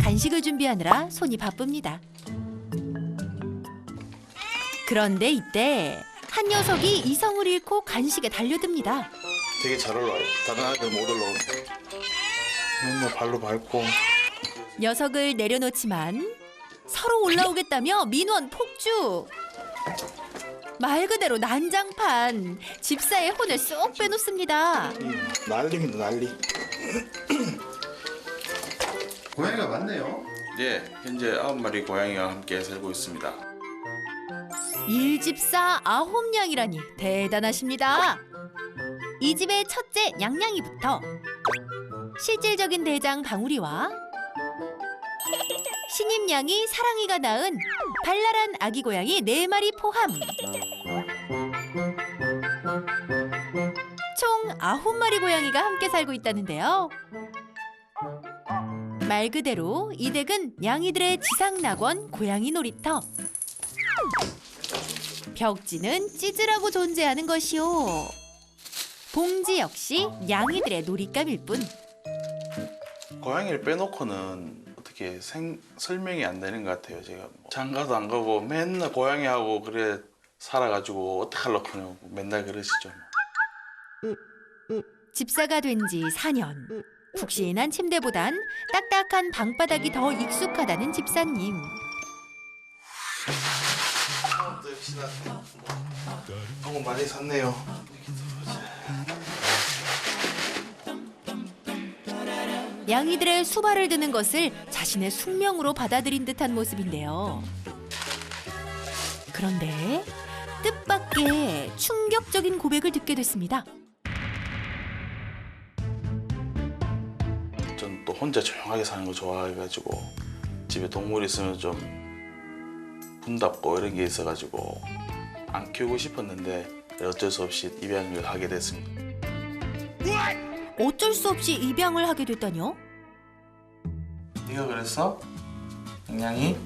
간식을 준비하느라 손이 바쁩니다. 그런데 이때 한 녀석이 이성을 잃고 간식에 달려듭니다. 되게 잘 올라와요. 다른 아이들 못 올라오는데. 맨날 발로 밟고. 녀석을 내려놓지만 서로 올라오겠다며 민원 폭주. 말 그대로 난장판. 집사의 혼을 쏙 빼놓습니다. 난리입니다, 난리. 고양이가 많네요. 네, 현재 9마리 고양이와 함께 살고 있습니다. 일집사 9냥이라니 대단하십니다. 이 집의 첫째 냥냥이부터 실질적인 대장 방울이와 신임냥이 사랑이가 낳은 발랄한 아기 고양이 4마리 포함 총 9마리 고양이가 함께 살고 있다는데요. 말 그대로 이 댁은 냥이들의 지상낙원 고양이 놀이터. 벽지는 찌질하고 존재하는 것이요. 봉지 역시 냥이들의 놀잇감일 뿐. 고양이를 빼놓고는 어떻게 설명이 안 되는 것 같아요. 제가 장가도 안 가고 맨날 고양이하고 그래 살아가지고 어떡하려고 맨날 그러시죠. 집사가 된 지 4년. 푹신한 침대보단 딱딱한 방바닥이 더 익숙하다는 집사님. 너무 많이 샀네요. 냥이들의 수발을 드는 것을 자신의 숙명으로 받아들인 듯한 모습인데요. 그런데 뜻밖의 충격적인 고백을 듣게 됐습니다. 전 또 혼자 조용하게 사는 거 좋아해가지고 집에 동물 있으면 좀 분답고 이런 게 있어가지고 안 키우고 싶었는데 어쩔 수 없이 입양을 하게 됐습니다. 어쩔 수 없이 입양을 하게 됐다뇨? 네가 그랬어? 냥냥이?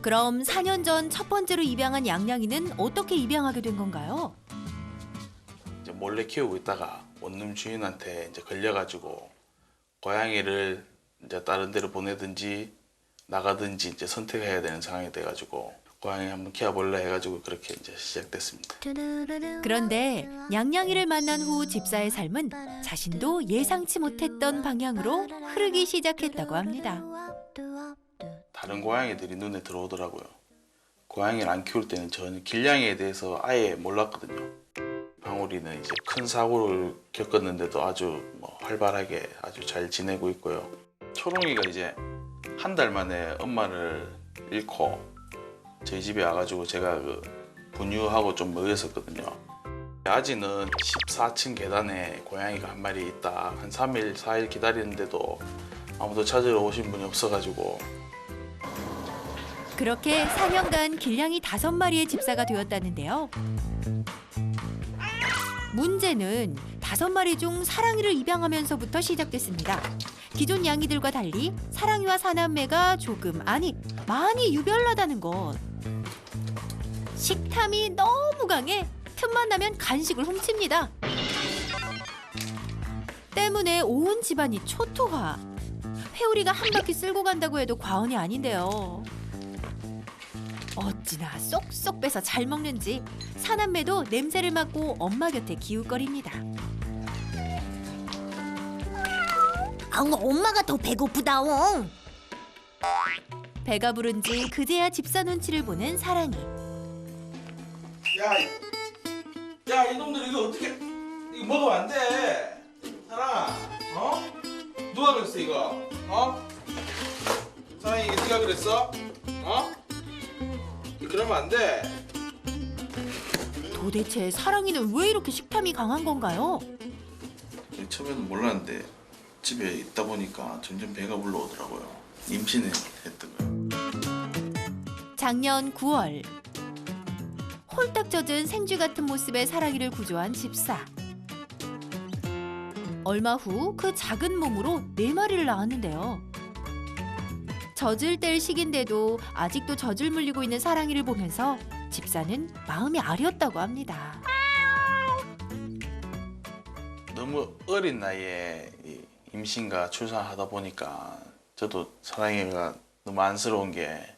그럼 4년 전 첫 번째로 입양한 냥냥이는 어떻게 입양하게 된 건가요? 이제 몰래 키우고 있다가 원룸 주인한테 이제 걸려가지고 고양이를 이제 다른 데로 보내든지 나가든지 이제 선택해야 되는 상황이 돼가지고 고양이 한번 키워볼래 해가지고 그렇게 이제 시작됐습니다. 그런데 냥냥이를 만난 후 집사의 삶은 자신도 예상치 못했던 방향으로 흐르기 시작했다고 합니다. 다른 고양이들이 눈에 들어오더라고요. 고양이를 안 키울 때는 저는 길냥이에 대해서 아예 몰랐거든요. 방울이는 이제 큰 사고를 겪었는데도 아주 활발하게 아주 잘 지내고 있고요. 초롱이가 이제 한 달 만에 엄마를 잃고 저희 집에 와가지고 제가 분유하고 좀 먹였었거든요. 아직은 14층 계단에 고양이가 한 마리 있다. 한 3일, 4일 기다리는데도 아무도 찾으러 오신 분이 없어가지고 그렇게 4년간 길냥이 5마리의 집사가 되었다는데요. 문제는 5마리 중 사랑이를 입양하면서부터 시작됐습니다. 기존 냥이들과 달리 사랑이와 사남매가 조금 아니 많이 유별나다는 것. 식탐이 너무 강해 틈만 나면 간식을 훔칩니다. 때문에 온 집안이 초토화. 회오리가 한 바퀴 쓸고 간다고 해도 과언이 아닌데요. 어찌나 쏙쏙 빼서 잘 먹는지 사남매도 냄새를 맡고 엄마 곁에 기웃거립니다. 엄마가 더 배고프다옹. 배가 부른지 그제야 집사 눈치를 보는 사랑이. 야, 이놈들 이거 어떻게 이거 먹으면 안 돼. 사랑아, 누가 그랬어 이거? 사랑이 네가 그랬어? 그러면 안 돼. 도대체 사랑이는 왜 이렇게 식탐이 강한 건가요? 처음에는 몰랐는데 집에 있다 보니까 점점 배가 불러오더라고요. 임신을 했던 거예요. 작년 9월 홀딱 젖은 생쥐 같은 모습의 사랑이를 구조한 집사. 얼마 후 그 작은 몸으로 4마리를 낳았는데요. 젖을 뗄 시기인데도 아직도 젖을 물리고 있는 사랑이를 보면서 집사는 마음이 아렸다고 합니다. 너무 어린 나이에 임신과 출산하다 보니까 저도 사랑이가 너무 안쓰러운 게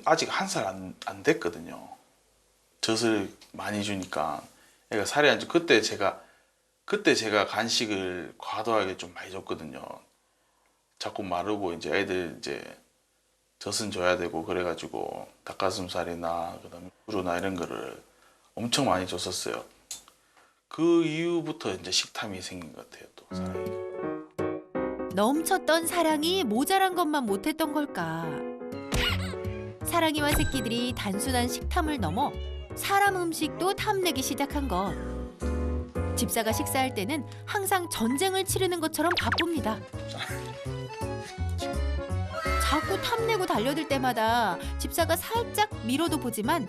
아직 1살 안 됐거든요. 젖을 많이 주니까 애가 살이 안 쪄. 그때 제가 간식을 과도하게 좀 많이 줬거든요. 자꾸 마르고 이제 애들 이제 젖은 줘야 되고 그래가지고 닭가슴살이나 그다음에 우루나 이런 거를 엄청 많이 줬었어요. 그 이후부터 이제 식탐이 생긴 것 같아요. 또 사랑이가. 넘쳤던 사랑이 모자란 것만 못했던 걸까? 사랑이와 새끼들이 단순한 식탐을 넘어 사람 음식도 탐내기 시작한 것. 집사가 식사할 때는 항상 전쟁을 치르는 것처럼 바쁩니다. 자꾸 탐내고 달려들 때마다 집사가 살짝 미뤄도 보지만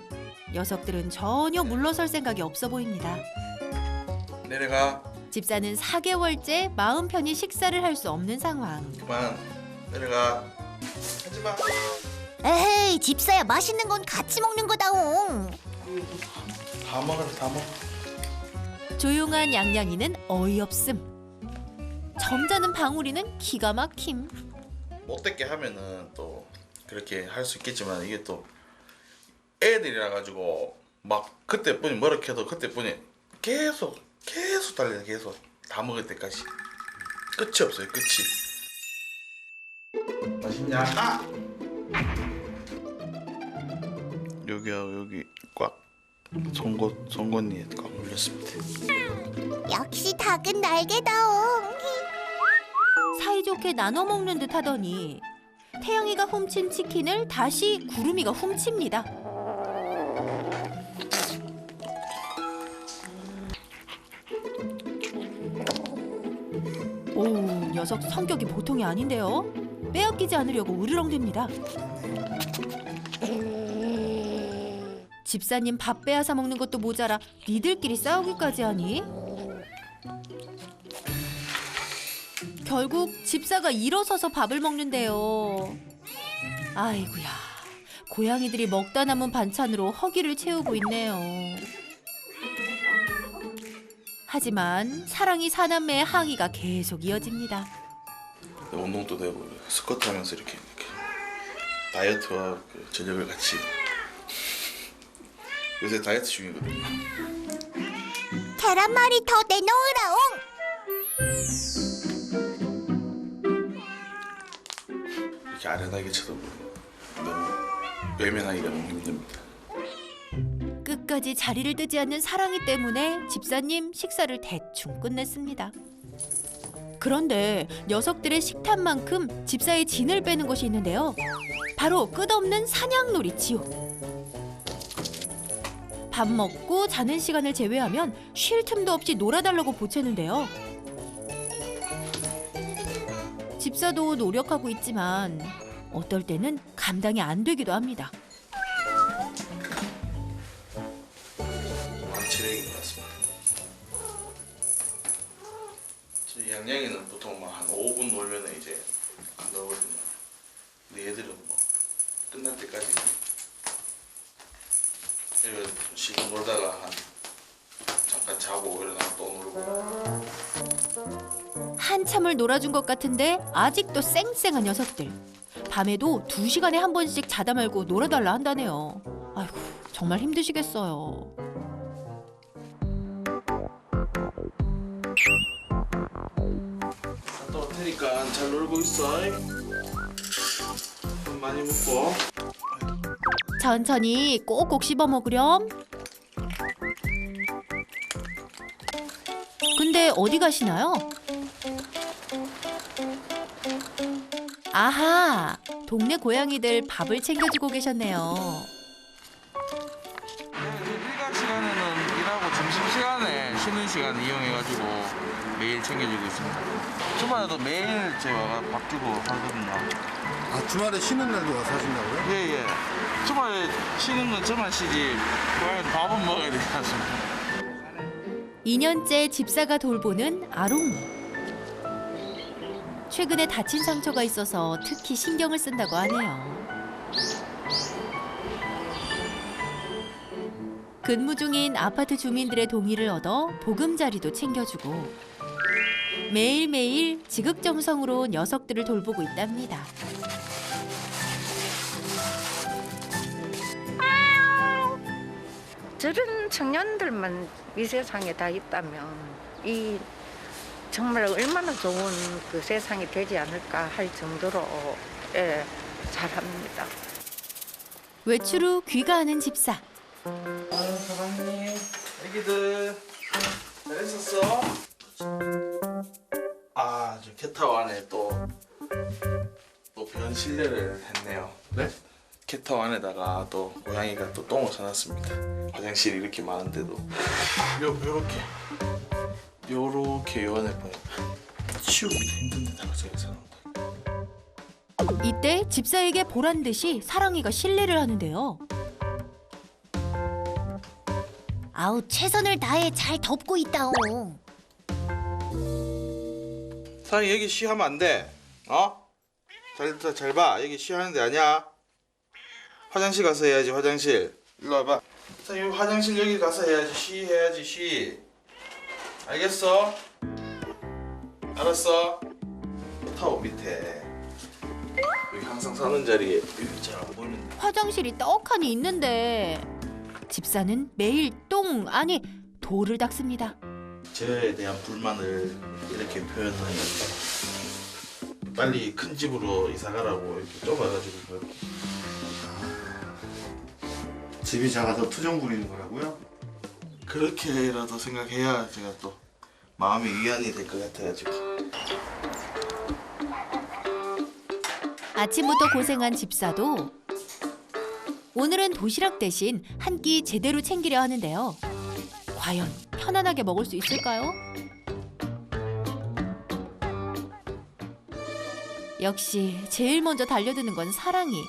녀석들은 전혀 물러설 생각이 없어 보입니다. 내려가. 집사는 4개월째 마음 편히 식사를 할 수 없는 상황. 그만. 내려가. 하지마. 에이, 집사야 맛있는 건 같이 먹는 거다옹. 다 먹어라 다 먹어. 조용한 양양이는 어이없음. 점잖은 방울이는 기가 막힘. 못되게 하면은 또 그렇게 할 수 있겠지만 이게 또 애들이라 가지고 막 그때뿐이 뭐라 해도 그때뿐이 계속 달려. 계속 다 먹을 때까지 끝이 없어요. 끝이. 맛있냐? 아! 여기 꽉 송곳니에 꽉 물렸습니다. 역시 닭은 날개다옹. 사이좋게 나눠 먹는 듯 하더니 태영이가 훔친 치킨을 다시 구름이가 훔칩니다. 오, 녀석 성격이 보통이 아닌데요. 빼앗기지 않으려고 으르렁댑니다. 집사님 밥 빼앗아 먹는 것도 모자라 니들끼리 싸우기까지 하니? 결국 집사가 일어서서 밥을 먹는데요. 아이고야, 고양이들이 먹다 남은 반찬으로 허기를 채우고 있네요. 하지만 사랑이 사남매의 항의가 계속 이어집니다. 운동도 되고 스쿼트 하면서 이렇게 다이어트와 그 저녁을 같이. 요새 다이어트 중이거든요. 계란말이 더 내놓으라옹. 이렇게 아련하게 쳐다보고 너무 외면하기가 너무 힘듭니다. 끝까지 자리를 뜨지 않는 사랑이 때문에 집사님 식사를 대충 끝냈습니다. 그런데 녀석들의 식탐만큼 집사의 진을 빼는 것이 있는데요. 바로 끝없는 사냥놀이 지옥. 밥 먹고 자는 시간을 제외하면 쉴 틈도 없이 놀아달라고 보채는데요. 집사도 노력하고 있지만 어떨 때는 감당이 안 되기도 합니다. 완치력인 것 같습니다. 저 양양이는 보통 막 한 5분 놀면 이제 나오거든요. 근데 얘들은 뭐 끝날 때까지 이거 시간 놀다가 한 잠깐 자고 일어나서 또 놀고. 한참을 놀아준 것 같은데 아직도 쌩쌩한 녀석들. 밤에도 2시간에 한 번씩 자다 말고 놀아달라 한다네요. 아이고, 정말 힘드시겠어요. 갔다 올 테니까 잘 놀고 있어. 밥 많이 먹고. 천천히 꼭꼭 씹어 먹으렴. 근데 어디 가시나요? 아하, 동네 고양이들 밥을 챙겨주고 계셨네요. 일과 시간에는 일하고 점심시간에 쉬는 시간 이용해가지고 매일 챙겨주고 있습니다. 주말에도 매일 제가 밥 주고 하거든요. 아, 주말에 쉬는 날도 와서 하신다고요? 예예. 주말에 쉬는 건 저만 쉬지 고양이 밥은 먹어야 되지 않습니까? 2년째 집사가 돌보는 아롱. 최근에 다친 상처가 있어서 특히 신경을 쓴다고 하네요. 근무 중인 아파트 주민들의 동의를 얻어 보금자리도 챙겨주고 매일매일 지극정성으로 녀석들을 돌보고 있답니다. 저런 청년들만 이 세상에 다 있다면 이 정말 얼마나 좋은 그 세상이 되지 않을까 할 정도로 예, 잘합니다. 외출 후 귀가하는 집사. 사장님, 애기들 잘 있었어? 저 캣타워 안에 또 변실내를 했네요. 네? 캣타워 안에다가 또 고양이가 또 똥을 싸놨습니다. 화장실이 이렇게 많은데도 요렇게 요 안에 보면 치우기도 힘든데다가 제가 사놓은 거. 이때 집사에게 보란 듯이 사랑이가 실례를 하는데요. 아우 최선을 다해 잘 덮고 있다옹. 사장님 여기 쉬하면 안 돼. 어? 잘 봐. 여기 쉬하는 데 아니야. 화장실 가서 해야지. 화장실. 일로 와봐. 사장님 화장실 여기 가서 해야지. 쉬해야지. 쉬. 알겠어? 알았어. 타워 밑에 여기 항상 사는 자리에 여기 잘 안 보이는데. 화장실이 떡하니 있는데 집사는 매일 똥 아니 돌을 닦습니다. 저에 대한 불만을 이렇게 표현을 빨리 큰 집으로 이사 가라고 이렇게 좁아가지고 집이 작아서 투정 부리는 거라고요? 그렇게라도 생각해야 제가 또 마음이 위안이 될 것 같아가지고. 아침부터 고생한 집사도 오늘은 도시락 대신 한 끼 제대로 챙기려 하는데요. 과연 편안하게 먹을 수 있을까요? 역시 제일 먼저 달려드는 건 사랑이.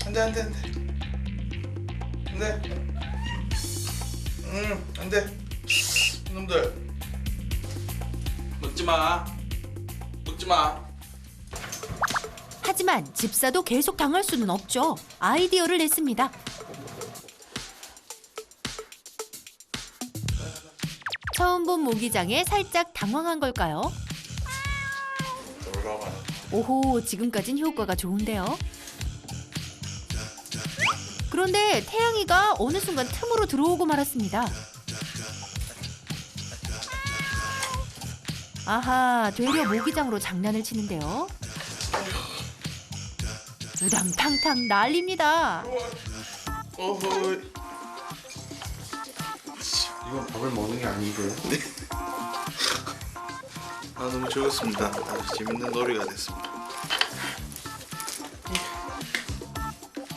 안돼 안돼 이놈들 먹지마 하지만 집사도 계속 당할 수는 없죠. 아이디어를 냈습니다. 처음 본 모기장에 살짝 당황한 걸까요? 올라가. 오호, 지금까진 효과가 좋은데요. 그런데 태양이가 어느 순간 틈으로 들어오고 말았습니다. 아하, 되려 모기장으로 장난을 치는데요. 우당탕탕 난립니다. 어허. 이건 밥을 먹는 게 아닌데. 너무 즐겁습니다. 아주 재밌는 놀이가 됐습니다.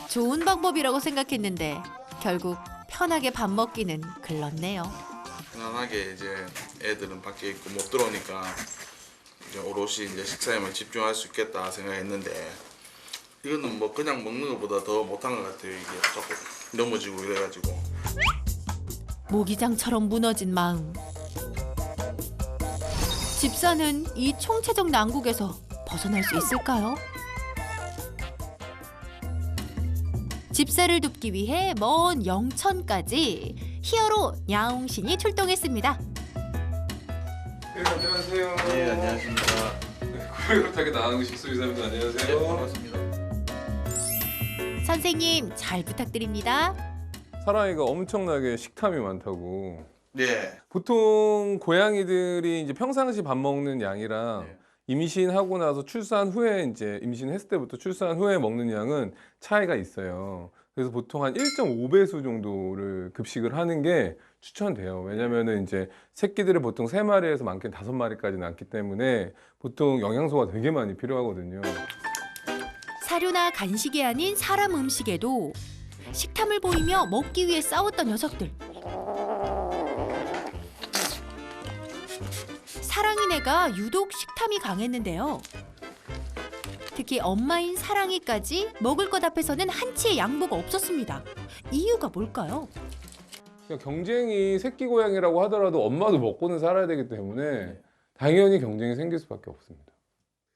좋은 방법이라고 생각했는데 결국 편하게 밥 먹기는 글렀네요. 편안하게 이제 애들은 밖에 있고 못 들어오니까 이제 오롯이 이제 식사에만 집중할 수 있겠다 생각했는데 이거는 뭐 그냥 먹는 것보다 더 못한 것 같아요. 이게 자꾸 넘어지고 이래가지고. 모기장처럼 무너진 마음. 집사는 이 총체적 난국에서 벗어날 수 있을까요? 집사를 돕기 위해 먼 영천까지 히어로 야옹신이 출동했습니다. 네, 안녕하세요. 네, 안녕하십니까. 고요롭게 나가는 식수유사입니다. 안녕하세요. 네, 반갑습니다. 선생님 잘 부탁드립니다. 사랑이가 엄청나게 식탐이 많다고. 네. 보통 고양이들이 이제 평상시 밥 먹는 양이랑 네. 임신하고 나서 출산 후에 이제 임신했을 때부터 출산 후에 먹는 양은 차이가 있어요. 그래서 보통 한 1.5배수 정도를 급식을 하는 게 추천돼요. 왜냐면은 이제 새끼들을 보통 3마리에서 많게는 5마리까지 낳기 때문에 보통 영양소가 되게 많이 필요하거든요. 사료나 간식이 아닌 사람 음식에도 식탐을 보이며 먹기 위해 싸웠던 녀석들. 사랑이네가 유독 식탐이 강했는데요. 특히 엄마인 사랑이까지 먹을 것 앞에서는 한치의 양보가 없었습니다. 이유가 뭘까요? 그러니까 경쟁이 새끼 고양이라고 하더라도 엄마도 먹고는 살아야 되기 때문에 당연히 경쟁이 생길 수밖에 없습니다.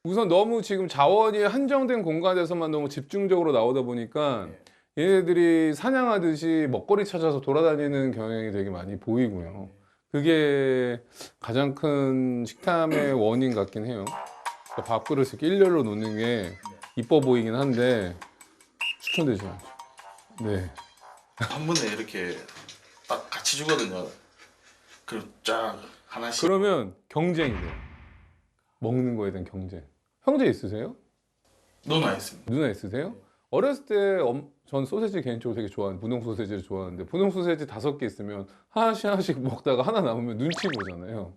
우선 너무 지금 자원이 한정된 공간에서만 너무 집중적으로 나오다 보니까 얘네들이 사냥하듯이 먹거리 찾아서 돌아다니는 경향이 되게 많이 보이고요. 그게 가장 큰 식탐의 원인 같긴 해요. 그러니까 밥그릇을 이렇게 일렬로 놓는 게 이뻐 보이긴 한데 추천되지 않죠. 네. 한 번에 이렇게 딱 같이 주거든요. 그리고 쫙 하나씩. 그러면 경쟁이 돼요. 먹는 거에 대한 경쟁. 형제 있으세요? 누나 있습니다. 누나 있으세요? 어렸을 때 전 소세지 개인적으로 되게 좋아하는 분홍 소세지를 좋아하는데 분홍 소세지 5개 있으면 하나씩 먹다가 하나 남으면 눈치 보잖아요.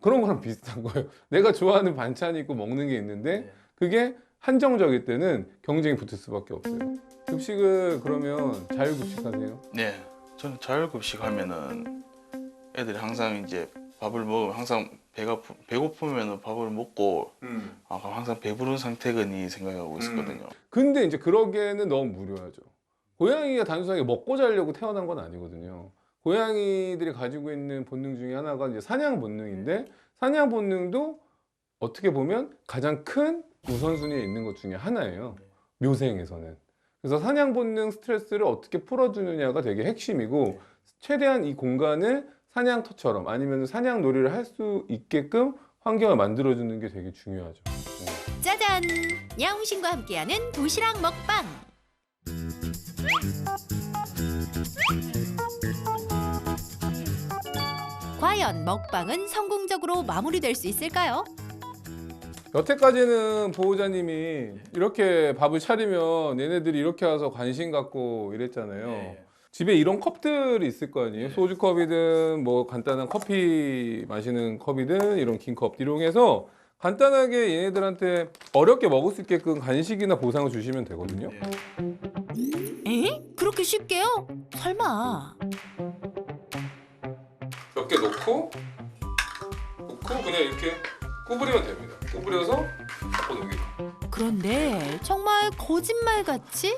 그런 거랑 비슷한 거예요. 내가 좋아하는 반찬이 있고 먹는 게 있는데 그게 한정적일 때는 경쟁이 붙을 수밖에 없어요. 급식을 그러면 자율급식하세요? 네, 저는 자율급식 하면은 애들이 항상 이제 밥을 먹으면 항상 배고프면 밥을 먹고 항상 배부른 상태거니 생각하고 있었거든요. 근데 이제 그러기에는 너무 무료하죠. 고양이가 단순하게 먹고 자려고 태어난 건 아니거든요. 고양이들이 가지고 있는 본능 중에 하나가 이제 사냥 본능인데 사냥 본능도 어떻게 보면 가장 큰 우선순위에 있는 것 중에 하나예요. 묘생에서는. 그래서 사냥 본능 스트레스를 어떻게 풀어주느냐가 되게 핵심이고 최대한 이 공간을 사냥터처럼 아니면 사냥 놀이를 할 수 있게끔 환경을 만들어주는 게 되게 중요하죠. 짜잔! 야옹신과 함께하는 도시락 먹방. 과연 먹방은 성공적으로 마무리될 수 있을까요? 여태까지는 보호자님이 이렇게 밥을 차리면 얘네들이 이렇게 와서 관심 갖고 이랬잖아요. 네. 집에 이런 컵들이 있을 거 아니에요. 소주컵이든 뭐 간단한 커피 마시는 컵이든 이런 긴 컵 이용해서 간단하게 얘네들한테 어렵게 먹을 수 있게끔 간식이나 보상을 주시면 되거든요. 에? 그렇게 쉽게요? 설마. 몇 개 넣고 그냥 이렇게 구부리면 됩니다. 구부려서 갖고 넘기고. 그런데 정말 거짓말같이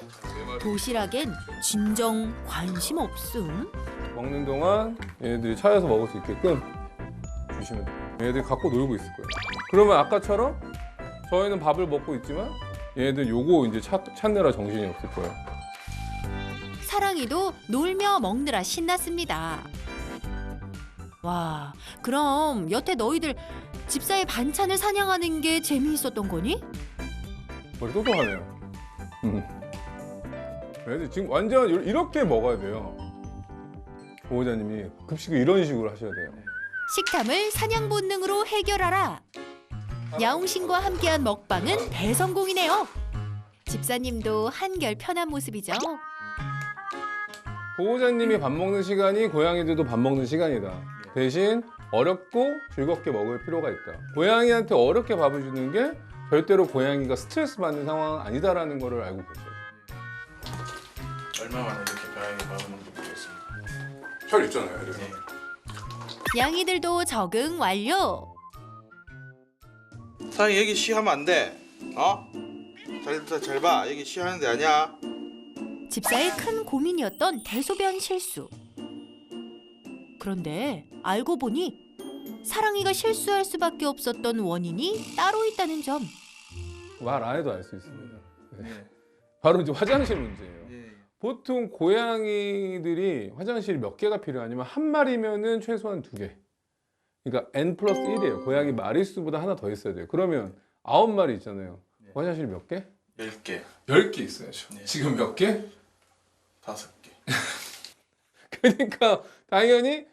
도시락엔 진정 관심 없음. 먹는 동안 얘네들이 차에서 먹을 수 있게끔 주시면 돼요. 얘네들이 갖고 놀고 있을 거예요. 그러면 아까처럼 저희는 밥을 먹고 있지만 얘네들 요거 이제 찾느라 정신이 없을 거예요. 사랑이도 놀며 먹느라 신났습니다. 와, 그럼 여태 너희들 집사의 반찬을 사냥하는 게 재미있었던 거니? 머리 똑똑하네요. 얘네들 지금 완전 이렇게 먹어야 돼요. 보호자님이 급식을 이런 식으로 하셔야 돼요. 식탐을 사냥 본능으로 해결하라. 야옹신과 함께한 먹방은 대성공이네요. 집사님도 한결 편한 모습이죠. 보호자님이 밥 먹는 시간이 고양이들도 밥 먹는 시간이다. 대신 어렵고 즐겁게 먹을 필요가 있다. 고양이한테 어렵게 밥을 주는 게 절대로 고양이가 스트레스 받는 상황은 아니다라는 거를 알고 계셔요. 얼마 만에 이렇게 고양이 밥을 먹는지 모르겠습니다. 잘 있잖아요. 그래서. 네. 양이들도 적응 완료. 사장님 여기 쉬하면 안 돼. 어? 잘 봐. 여기 쉬하는 데 아니야. 집사의 큰 고민이었던 대소변 실수. 그런데 알고 보니 사랑이가 실수할 수밖에 없었던 원인이 따로 있다는 점. 말 안 해도 알 수 있습니다. 네. 바로 이제 화장실 문제예요. 보통 고양이들이 화장실이 몇 개가 필요하냐면 한 마리면은 최소한 2개. 그러니까 N+1이에요. 고양이 마리수보다 하나 더 있어야 돼요. 그러면 9마리 있잖아요. 화장실 몇 개? 10개, 10개 있어야죠. 네. 지금 몇 개? 5개. 그러니까 당연히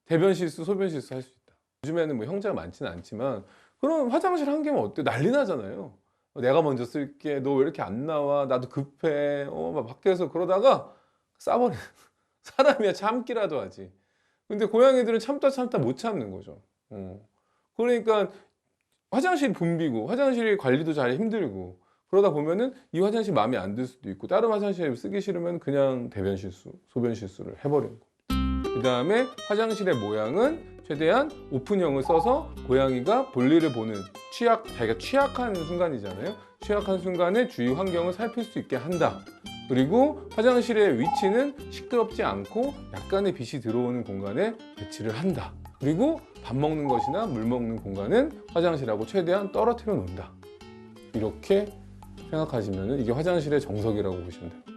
대변 실수, 소변 실수 할 수 있다. 요즘에는 뭐 형제가 많지는 않지만 그럼 화장실 한 개면 어때? 난리 나잖아요. 내가 먼저 쓸게. 너 왜 이렇게 안 나와? 나도 급해. 막 밖에서 그러다가 싸버려. 사람이야 참기라도 하지. 근데 고양이들은 참다 못 참는 거죠. 그러니까 화장실 붐비고 화장실 관리도 잘 힘들고 그러다 보면은 이 화장실 마음에 안 들 수도 있고 다른 화장실 쓰기 싫으면 그냥 대변 실수, 소변 실수를 해버리는 거. 그 다음에 화장실의 모양은 최대한 오픈형을 써서 고양이가 볼일을 보는 자기가 취약한 순간이잖아요. 취약한 순간에 주위 환경을 살필 수 있게 한다. 그리고 화장실의 위치는 시끄럽지 않고 약간의 빛이 들어오는 공간에 배치를 한다. 그리고 밥 먹는 것이나 물 먹는 공간은 화장실하고 최대한 떨어뜨려 놓는다. 이렇게 생각하시면 이게 화장실의 정석이라고 보시면 됩니다.